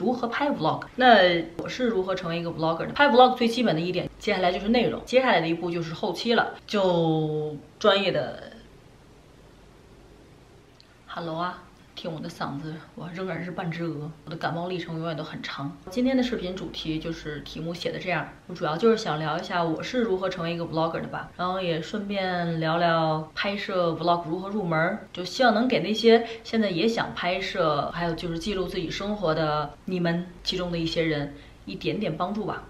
如何拍 vlog。那我是如何成为一个 vlogger 的？拍 vlog 最基本的一点，接下来就是内容，接下来的一步就是后期了，就专业的。Hello 啊。听我的嗓子，我仍然是半只鹅，我的感冒历程永远都很长。今天的视频主题就是题目写的这样，我主要就是想聊一下我是如何成为一个 vlogger 的吧，然后也顺便聊聊拍摄 vlog 如何入门，就希望能给那些现在也想拍摄，还有就是记录自己生活的你们其中的一些人一点点帮助吧。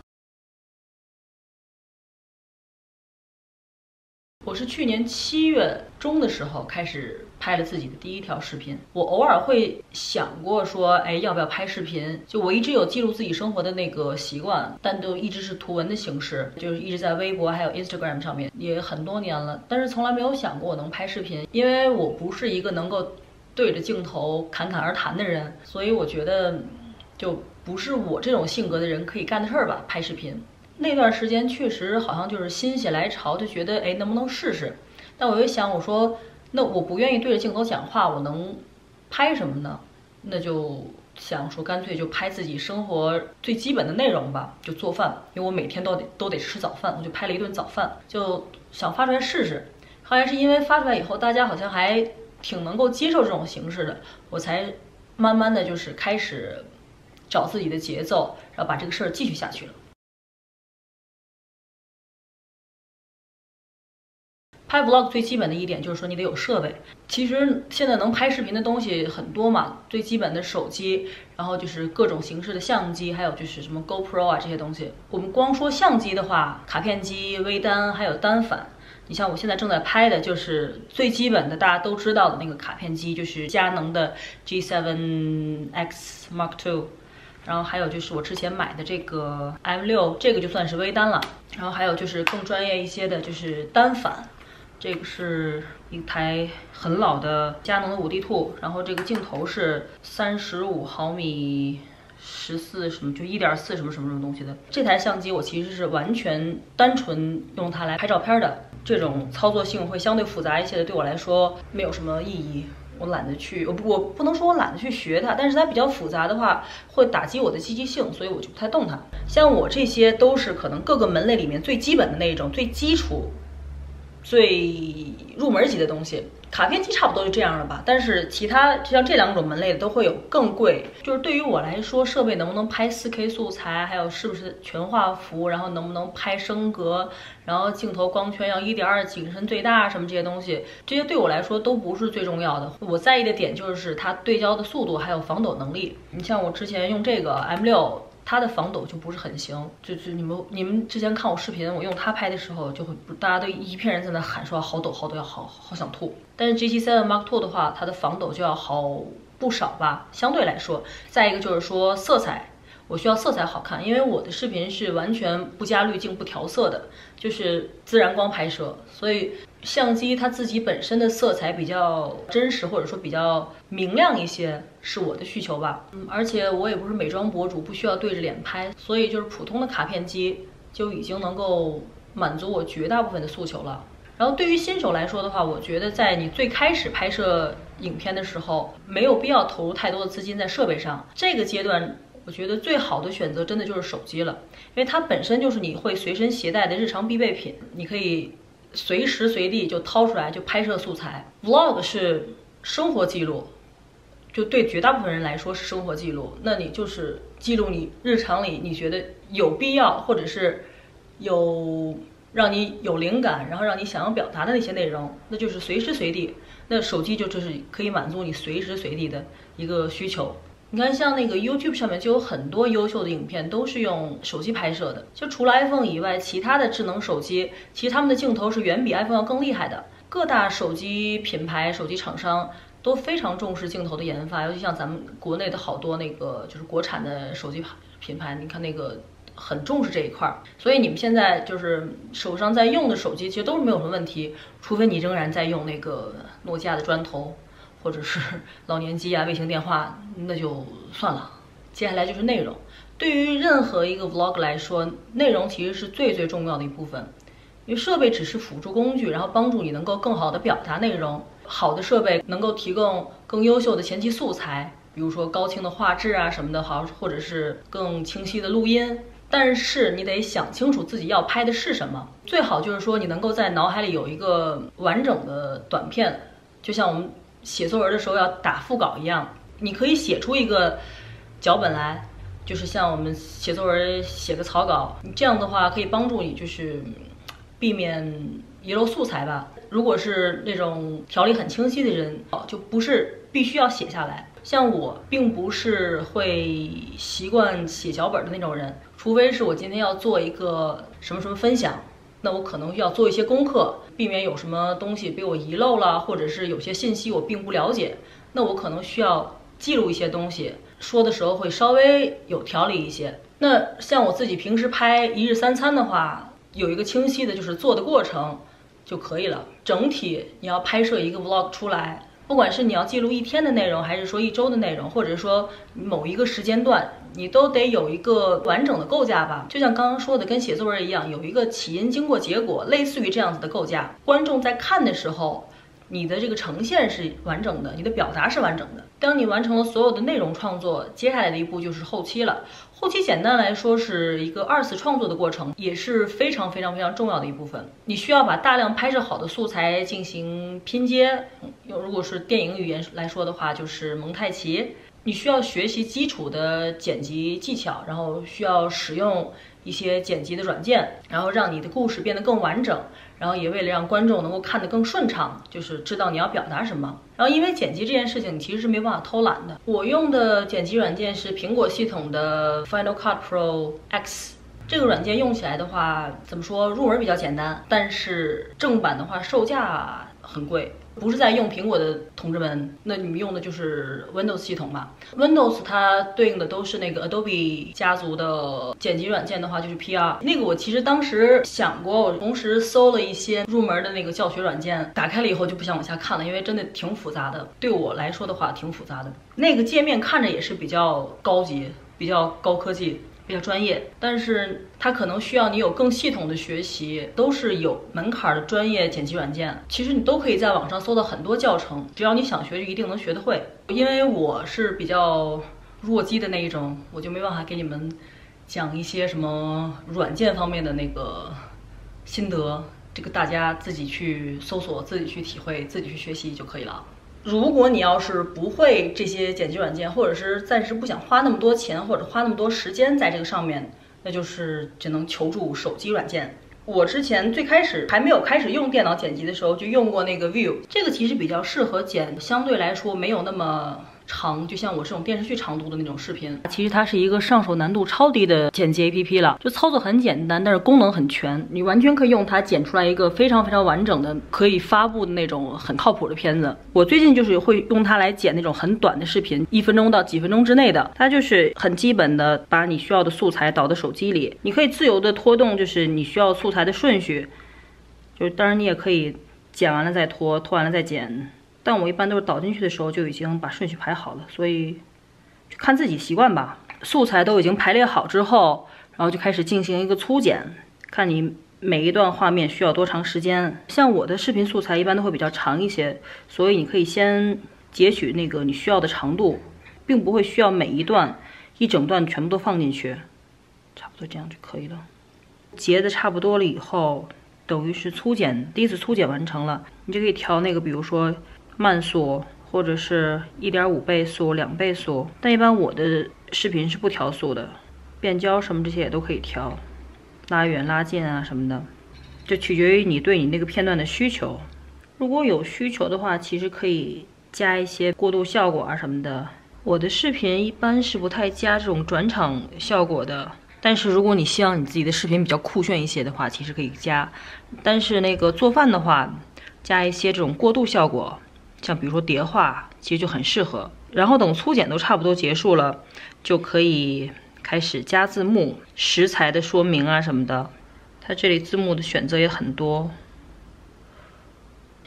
我是去年7月中的时候开始拍了自己的第一条视频。我偶尔会想过说，要不要拍视频？就我一直有记录自己生活的那个习惯，但都一直是图文的形式，就是一直在微博还有 Instagram 上面，也很多年了。但是从来没有想过我能拍视频，因为我不是一个能够对着镜头侃侃而谈的人，所以我觉得就不是我这种性格的人可以干的事儿吧，拍视频。那段时间确实好像就是心血来潮，就觉得能不能试试？但我又想，我说那我不愿意对着镜头讲话，我能拍什么呢？那就想说干脆就拍自己生活最基本的内容吧，就做饭，因为我每天都得吃早饭，我就拍了一顿早饭，就想发出来试试。后来是因为发出来以后，大家好像还挺能够接受这种形式的，我才慢慢的就是开始找自己的节奏，然后把这个事儿继续下去了。拍 vlog 最基本的一点就是说你得有设备。其实现在能拍视频的东西很多嘛，最基本的手机，然后就是各种形式的相机，还有就是什么 GoPro 啊这些东西。我们光说相机的话，卡片机、微单还有单反。你像我现在正在拍的就是最基本的大家都知道的那个卡片机，就是佳能的 G7X Mark II。然后还有就是我之前买的这个 M6，这个就算是微单了。然后还有就是更专业一些的，就是单反。这个是一台很老的佳能的5D2，然后这个镜头是35毫米14什么，就1.4什么东西的。这台相机我其实是完全单纯用它来拍照片的，这种操作性会相对复杂一些的，对我来说没有什么意义。我懒得去，我不能说我懒得去学它，但是它比较复杂的话会打击我的积极性，所以我就不太动它。像我这些都是可能各个门类里面最基本的那种，最基础最入门级的东西。卡片机差不多就这样了吧，但是其他像这2种门类的都会有更贵。就是对于我来说，设备能不能拍4K 素材，还有是不是全画幅，然后能不能拍升格，然后镜头光圈要1.2景深最大什么这些东西，这些对我来说都不是最重要的。我在意的点就是它对焦的速度还有防抖能力。你像我之前用这个 M6，它的防抖就不是很行，就是你们之前看我视频，我用它拍的时候，就会大家都一片人在那喊说好抖好抖，要好想吐。但是 G7 Mark II 的话，它的防抖就要好不少吧，相对来说。再一个就是说色彩，我需要色彩好看，因为我的视频是完全不加滤镜不调色的，就是自然光拍摄，所以相机它自己本身的色彩比较真实，或者说比较明亮一些，是我的需求吧。而且我也不是美妆博主，不需要对着脸拍，所以就是普通的卡片机就已经能够满足我绝大部分的诉求了。然后对于新手来说的话，我觉得在你最开始拍摄影片的时候，没有必要投入太多的资金在设备上。这个阶段我觉得最好的选择真的就是手机了，因为它本身就是你会随身携带的日常必备品，你可以随时随地就掏出来就拍摄素材。 Vlog 是生活记录，就对绝大部分人来说是生活记录，那你就是记录你日常里你觉得有必要或者是有让你有灵感，然后让你想要表达的那些内容，那就是随时随地。那手机就是可以满足你随时随地的一个需求。你看，像那个 YouTube 上面就有很多优秀的影片都是用手机拍摄的，就除了 iPhone 以外，其他的智能手机其实他们的镜头是远比 iPhone 要更厉害的。各大手机品牌、手机厂商都非常重视镜头的研发，尤其像咱们国内的好多那个就是国产的手机品牌，你看那个很重视这一块，所以你们现在就是手上在用的手机其实都是没有什么问题，除非你仍然在用那个诺基亚的砖头，或者是老年机啊、卫星电话，那就算了。接下来就是内容，对于任何一个 vlog 来说，内容其实是最重要的一部分，因为设备只是辅助工具，然后帮助你能够更好的表达内容。好的设备能够提供更优秀的前期素材，比如说高清的画质啊什么的，好，或者是更清晰的录音。但是你得想清楚自己要拍的是什么，最好就是说你能够在脑海里有一个完整的短片，就像我们写作文的时候要打副稿一样，你可以写出一个脚本来，就是像我们写作文写个草稿，这样的话可以帮助你就是避免遗漏素材吧。如果是那种条理很清晰的人，就不是必须要写下来。像我并不是会习惯写脚本的那种人，除非是我今天要做一个什么什么分享，那我可能要做一些功课，避免有什么东西被我遗漏了，或者是有些信息我并不了解，那我可能需要记录一些东西，说的时候会稍微有条理一些。那像我自己平时拍一日三餐的话，有一个清晰的就是做的过程就可以了。整体你要拍摄一个 vlog 出来，不管是你要记录一天的内容，还是说一周的内容，或者说某一个时间段，你都得有一个完整的构架吧。就像刚刚说的，跟写作文一样，有一个起因、经过、结果，类似于这样子的构架。观众在看的时候，你的这个呈现是完整的，你的表达是完整的。当你完成了所有的内容创作，接下来的一步就是后期了。后期简单来说是一个二次创作的过程，也是非常重要的一部分。你需要把大量拍摄好的素材进行拼接，如果是电影语言来说的话，就是蒙太奇。你需要学习基础的剪辑技巧，然后需要使用一些剪辑的软件，然后让你的故事变得更完整，然后也为了让观众能够看得更顺畅，就是知道你要表达什么。然后因为剪辑这件事情你其实是没办法偷懒的，我用的剪辑软件是苹果系统的 Final Cut Pro X。这个软件用起来的话，怎么说，入门比较简单，但是正版的话售价很贵。不是在用苹果的同志们，那你们用的就是 Windows 系统嘛。Windows 它对应的都是那个 Adobe 家族的剪辑软件的话，就是 PR。那个我其实当时想过，我同时搜了一些入门的那个教学软件，打开了以后就不想往下看了，因为真的挺复杂的。对我来说的话，挺复杂的。那个界面看着也是比较高级、比较高科技、比较专业，但是它可能需要你有更系统的学习，都是有门槛的专业剪辑软件。其实你都可以在网上搜到很多教程，只要你想学，就一定能学得会。因为我是比较弱鸡的那一种，我就没办法给你们讲一些什么软件方面的那个心得，这个大家自己去搜索，自己去体会，自己去学习就可以了。如果你要是不会这些剪辑软件，或者是暂时不想花那么多钱或者花那么多时间在这个上面，那就是只能求助手机软件。我之前最开始还没有开始用电脑剪辑的时候，就用过那个 View， 这个其实比较适合剪相对来说没有那么长，就像我这种电视剧长度的那种视频。其实它是一个上手难度超低的剪辑 APP 了，就操作很简单，但是功能很全，你完全可以用它剪出来一个非常完整的可以发布的那种很靠谱的片子。我最近就是会用它来剪那种很短的视频，1分钟到几分钟之内的。它就是很基本的把你需要的素材导到手机里，你可以自由的拖动就是你需要素材的顺序，就是当然你也可以剪完了再拖，拖完了再剪。但我一般都是导进去的时候就已经把顺序排好了，所以就看自己习惯吧。素材都已经排列好之后，然后就开始进行一个粗剪，看你每一段画面需要多长时间。像我的视频素材一般都会比较长一些，所以你可以先截取那个你需要的长度，并不会需要每一段一整段全部都放进去，差不多这样就可以了。截的差不多了以后，等于是粗剪，第一次粗剪完成了，你就可以调那个，比如说慢速，或者是1.5倍速、2倍速，但一般我的视频是不调速的，变焦什么这些也都可以调，拉远拉近啊什么的，就取决于你对你那个片段的需求。如果有需求的话，其实可以加一些过渡效果啊什么的。我的视频一般是不太加这种转场效果的，但是如果你希望你自己的视频比较酷炫一些的话，其实可以加。但是那个做饭的话，加一些这种过渡效果，像比如说叠画，其实就很适合。然后等粗剪都差不多结束了，就可以开始加字幕、食材的说明啊什么的。它这里字幕的选择也很多，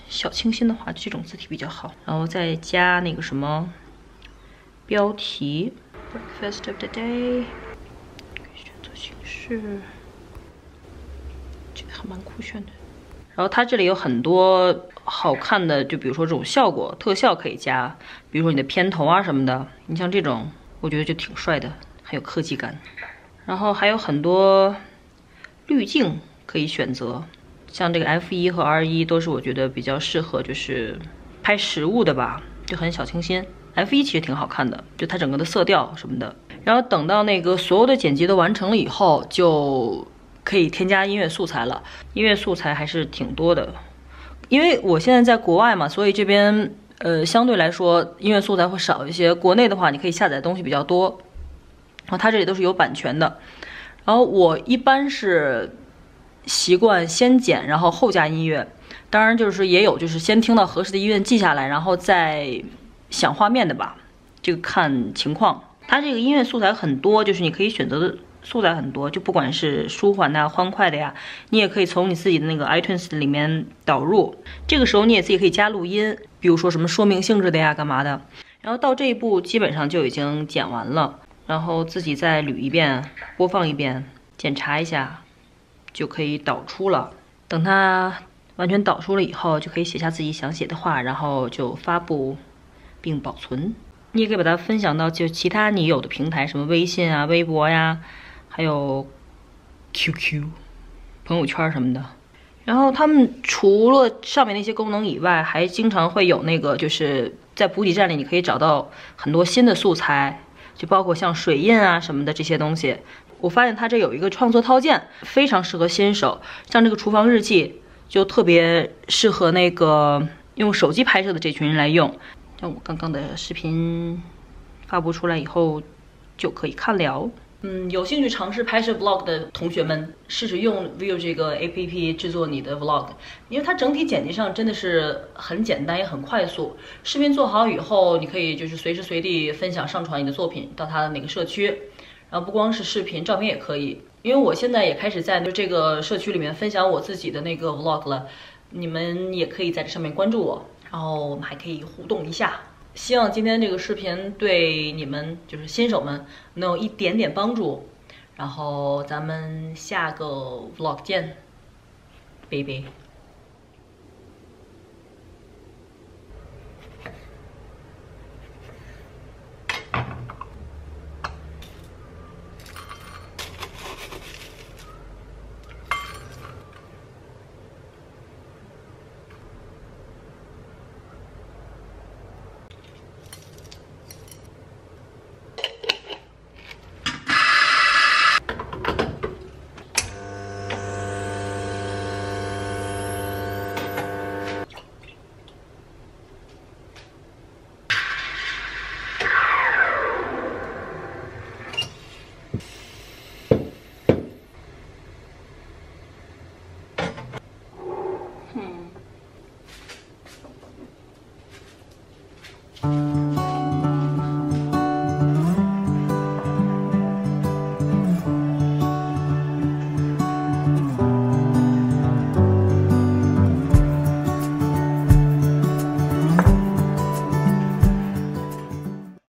小清新的话，这种字体比较好。然后再加那个什么标题 ，Breakfast of the day， 选择形式，这个还蛮酷炫的。然后它这里有很多好看的，就比如说这种效果特效可以加，比如说你的片头啊什么的，你像这种，我觉得就挺帅的，很有科技感。然后还有很多滤镜可以选择，像这个 F1和 R1都是我觉得比较适合就是拍实物的吧，就很小清新。F1其实挺好看的，就它整个的色调什么的。然后等到那个所有的剪辑都完成了以后，就可以添加音乐素材了。音乐素材还是挺多的，因为我现在在国外嘛，所以这边相对来说音乐素材会少一些。国内的话，你可以下载的东西比较多，然后它这里都是有版权的。然后我一般是习惯先剪，然后后加音乐。当然就是也有就是先听到合适的音乐记下来，然后再想画面的吧，这个看情况。它这个音乐素材很多，就是你可以选择的素材很多，就不管是舒缓的呀、欢快的呀，你也可以从你自己的那个 iTunes 里面导入。这个时候你也自己可以加录音，比如说什么说明性质的呀、干嘛的。然后到这一步基本上就已经剪完了，然后自己再捋一遍、播放一遍、检查一下，就可以导出了。等它完全导出了以后，就可以写下自己想写的话，然后就发布并保存。你也可以把它分享到就其他你有的平台，什么微信啊、微博呀，还有 QQ、朋友圈什么的。然后他们除了上面那些功能以外，还经常会有那个就是在补给站里，你可以找到很多新的素材，就包括像水印啊什么的这些东西。我发现它这有一个创作套件，非常适合新手，像这个厨房日记就特别适合那个用手机拍摄的这群人来用。像我刚刚的视频发布出来以后，就可以看了。有兴趣尝试拍摄 vlog 的同学们，试试用 Veo 这个 APP 制作你的 vlog， 因为它整体剪辑上真的是很简单也很快速。视频做好以后，你可以就是随时随地分享上传你的作品到它的哪个社区，然后不光是视频，照片也可以。因为我现在也开始在这个社区里面分享我自己的那个 vlog 了，你们也可以在这上面关注我。然后我们还可以互动一下，希望今天这个视频对你们就是新手们能有一点点帮助。然后咱们下个 vlog 见，拜拜。